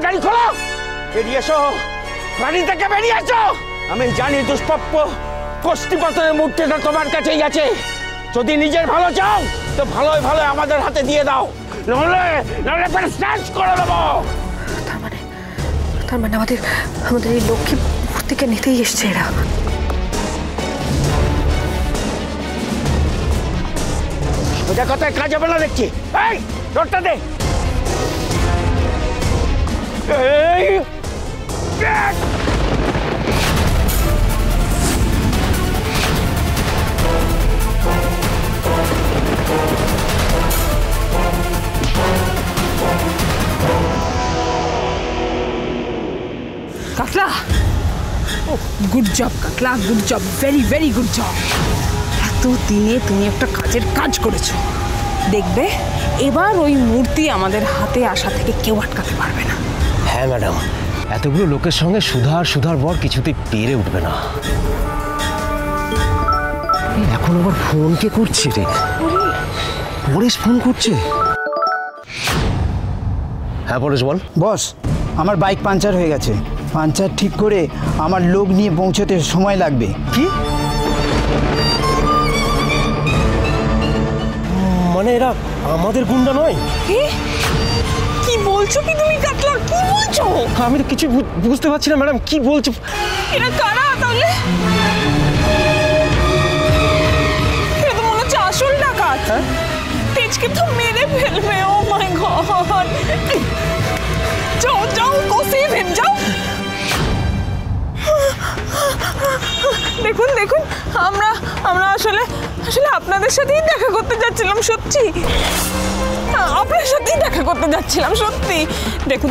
গাড়ি খোলো, বেরিয়ে এসো, গাড়ি থেকে বেরিয়ে এসো। আমি জানি দুষ্প্রাপ্য কষ্টি পাথরের মূর্তিটা তোমার কাছেই আছে। যদি নিজের ভালো চাও তো ভালোই ভালো আমাদের হাতে দিয়ে দাও, নাহলে শেষ করে দেবো। তার মানে আমাদের এই লক্ষ্মী মূর্তিকে নিতেই এসছে এরা। ওটা কথায় কাজ হবে না দেখছি। এই রোডটা দে। এই কাতলা, গুড জব কাতলা, good job, very very good job. এত দিনে তুমি একটা কাজ করেছো। দেখবে এবার ওই মূর্তি আমাদের হাতে আসা থেকে কেউ আটকাতে পারবে না। হ্যাঁ ম্যাডাম, এতগুলো লোকের সঙ্গে সুধার বর কিছুতেই পেরে উঠবে না। এখন আবার ফোন কে করছে রে? পরেশ ফোন করছে। হ্যাঁ পরেশ বল। বস, আমার বাইক পাঞ্চার হয়ে গেছে। পাঞ্চার ঠিক করে আমার লোক নিয়ে পৌঁছতে সময় লাগবে। কি মানে এরা আমাদের গুন্ডা নয়? কি বলছো কি তুমি কাতলা, কি বলছো? আমি তো কিছু বুঝতে পারছি না ম্যাডাম, কি বলছো? এরা কারা তাহলে? এটা তো মনে হচ্ছে আসল ডাকাত। তেজকে তো মেরে ফেলবে। ও মাই গড, যাও গো সেভ হিম, যাও। দেখুন আমরা আসলে আপনাদের সাথেই দেখা করতে যাচ্ছিলাম। সত্যি আপনার সাথেই দেখা করতে যাচ্ছিলাম, সত্যি। দেখুন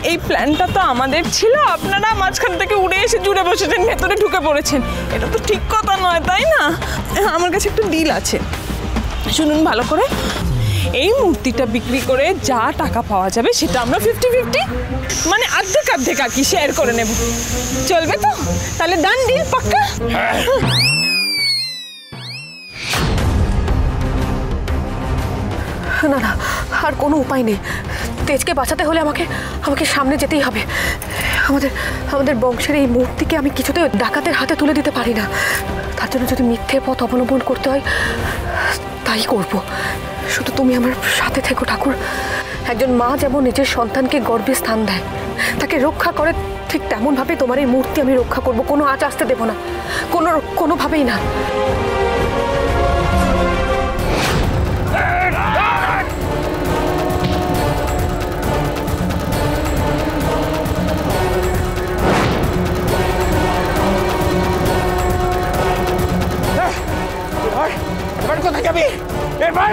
এই প্ল্যানটা তো আমাদের ছিল। আপনারা মাঝখান থেকে উড়ে এসে জুড়ে বসেছেন, ভেতরে ঢুকে পড়েছেন। এটা তো ঠিক কথা নয়, তাই না? আমার কাছে একটা ডিল আছে, শুনুন ভালো করে। এই মূর্তিটা বিক্রি করে যা টাকা পাওয়া যাবে সেটা আমরা 50-50 মানে অর্ধেক আর কি শেয়ার করে নেব। চলবে তো? তাহলে ডান ডিল, পাক্কা? না আর কোনো উপায় নেই। তেজকে বাঁচাতে হলে আমাকে সামনে যেতেই হবে। আমাদের বংশের এই মূর্তিকে আমি কিছুতে ডাকাতের হাতে তুলে দিতে পারি না। তার জন্য যদি মিথ্যে পথ অবলম্বন করতে হয় তাই করব। শুধু তুমি আমার সাথে থেকো ঠাকুর। একজন মা যেমন নিজের সন্তানকে গর্ভে স্থান দেয়, তাকে রক্ষা করে, ঠিক তেমনভাবে তোমার এই মূর্তি আমি রক্ষা করব। কোনো আঁচ আসতে দেব না, কোনোভাবেই না। এবার কোথায় যাবি? এবার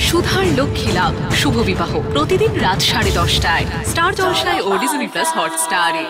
সুধার লক্ষ্মী লাভ শুভ বিবাহ প্রতিদিন রাত 10:30টায় স্টার জলসায় ও ডিজনি প্লাস হটস্টারে।